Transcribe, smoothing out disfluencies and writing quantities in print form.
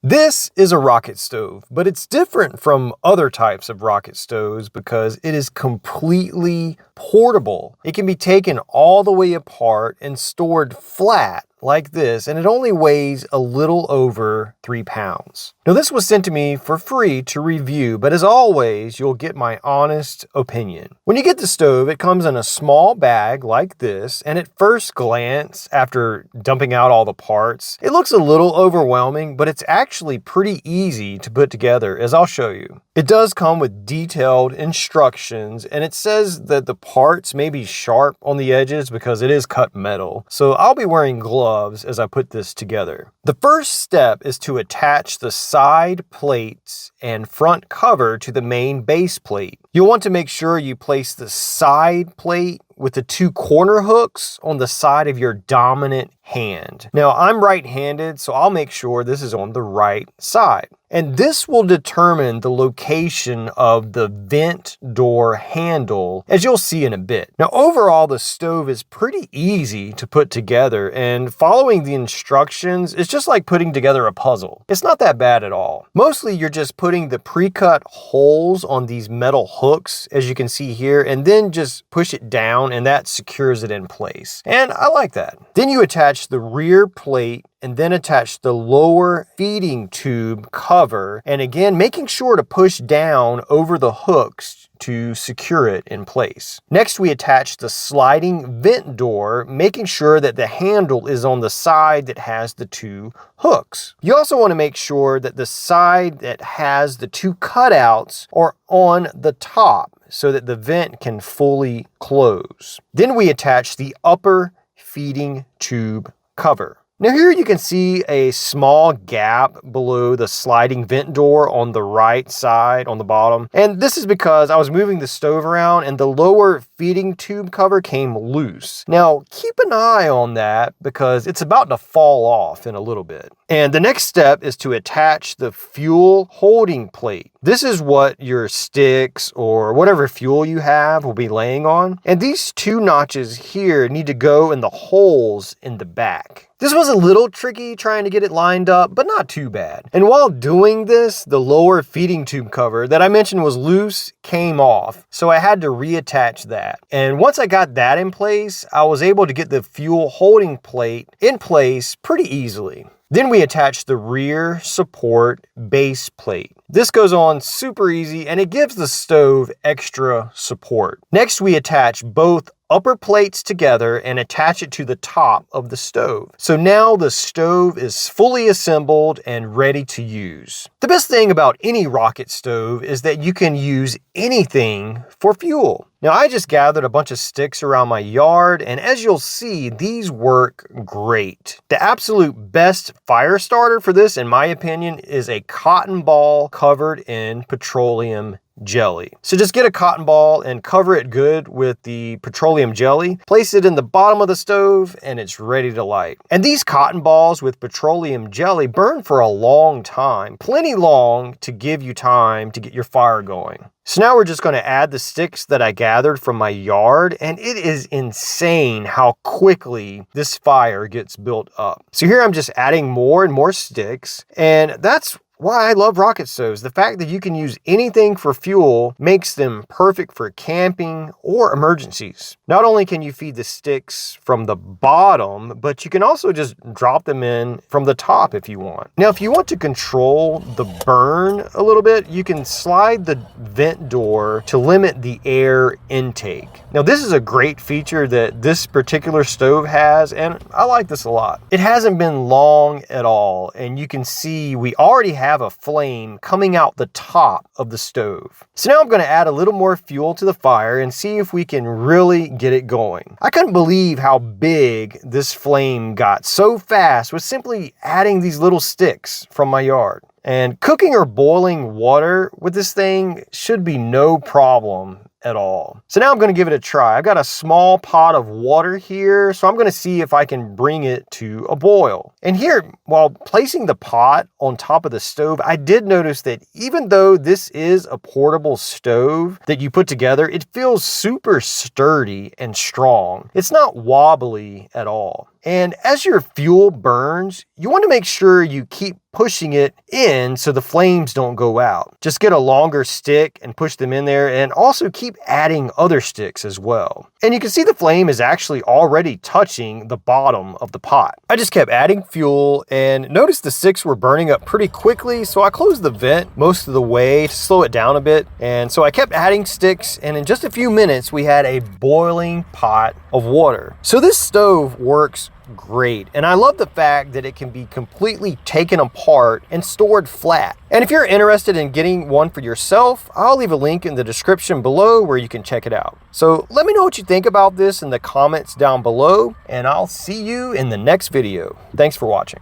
This is a rocket stove, but it's different from other types of rocket stoves because it is completely portable. It can be taken all the way apart and stored flat like this, and it only weighs a little over 3 pounds. Now, this was sent to me for free to review, but as always, you'll get my honest opinion. When you get the stove, it comes in a small bag like this, and at first glance, after dumping out all the parts, it looks a little overwhelming, but it's actually pretty easy to put together, as I'll show you. It does come with detailed instructions, and it says that the parts may be sharp on the edges because it is cut metal, so I'll be wearing gloves as I put this together. The first step is to attach the side plates and front cover to the main base plate. You'll want to make sure you place the side plate with the 2 corner hooks on the side of your dominant hand. Now, I'm right-handed, so I'll make sure this is on the right side. And this will determine the location of the vent door handle, as you'll see in a bit. Now, overall, the stove is pretty easy to put together, and following the instructions is just like putting together a puzzle. It's not that bad at all. Mostly, you're just putting the pre-cut holes on these metal hooks, as you can see here, and then just push it down, and that secures it in place. And I like that. Then you attach the rear plate and then attach the lower feeding tube cover, and again, making sure to push down over the hooks to secure it in place. Next, we attach the sliding vent door, making sure that the handle is on the side that has the 2 hooks. You also want to make sure that the side that has the 2 cutouts are on the top so that the vent can fully close. Then we attach the upper feeding tube cover. Now here you can see a small gap below the sliding vent door on the right side on the bottom. And this is because I was moving the stove around and the lower feeding tube cover came loose. Now keep an eye on that because it's about to fall off in a little bit. And the next step is to attach the fuel holding plate. This is what your sticks or whatever fuel you have will be laying on. And these 2 notches here need to go in the holes in the back. This was a little tricky trying to get it lined up, but not too bad. And while doing this, the lower feeding tube cover that I mentioned was loose came off, so I had to reattach that. And once I got that in place, I was able to get the fuel holding plate in place pretty easily. Then we attach the rear support base plate. This goes on super easy and it gives the stove extra support. Next, we attach both upper plates together and attach it to the top of the stove. So now the stove is fully assembled and ready to use. The best thing about any rocket stove is that you can use anything for fuel. Now, I just gathered a bunch of sticks around my yard, and as you'll see, these work great. The absolute best fire starter for this, in my opinion, is a cotton ball covered in petroleum jelly. So just get a cotton ball and cover it good with the petroleum jelly, place it in the bottom of the stove, and it's ready to light. And these cotton balls with petroleum jelly burn for a long time, plenty long to give you time to get your fire going. So now we're just going to add the sticks that I gathered from my yard, and it is insane how quickly this fire gets built up. So here I'm just adding more and more sticks, and that's why I love rocket stoves. The fact that you can use anything for fuel makes them perfect for camping or emergencies. Not only can you feed the sticks from the bottom, but you can also just drop them in from the top if you want. Now, if you want to control the burn a little bit, you can slide the vent door to limit the air intake. Now, this is a great feature that this particular stove has, and I like this a lot. It hasn't been long at all, and you can see we already have a flame coming out the top of the stove. So now I'm going to add a little more fuel to the fire and see if we can really get it going. I couldn't believe how big this flame got so fast with simply adding these little sticks from my yard. And cooking or boiling water with this thing should be no problem at all. So now I'm going to give it a try. I've got a small pot of water here, so I'm going to see if I can bring it to a boil. And here, while placing the pot on top of the stove, I did notice that even though this is a portable stove that you put together, it feels super sturdy and strong. It's not wobbly at all. And as your fuel burns, you want to make sure you keep pushing it in so the flames don't go out. Just get a longer stick and push them in there, and also keep adding other sticks as well. And you can see the flame is actually already touching the bottom of the pot. I just kept adding fuel and noticed the sticks were burning up pretty quickly, so I closed the vent most of the way to slow it down a bit. And so I kept adding sticks, and in just a few minutes we had a boiling pot of water. So this stove works great, and I love the fact that it can be completely taken apart and stored flat. And if you're interested in getting one for yourself, I'll leave a link in the description below where you can check it out. So let me know what you think about this in the comments down below, and I'll see you in the next video. Thanks for watching.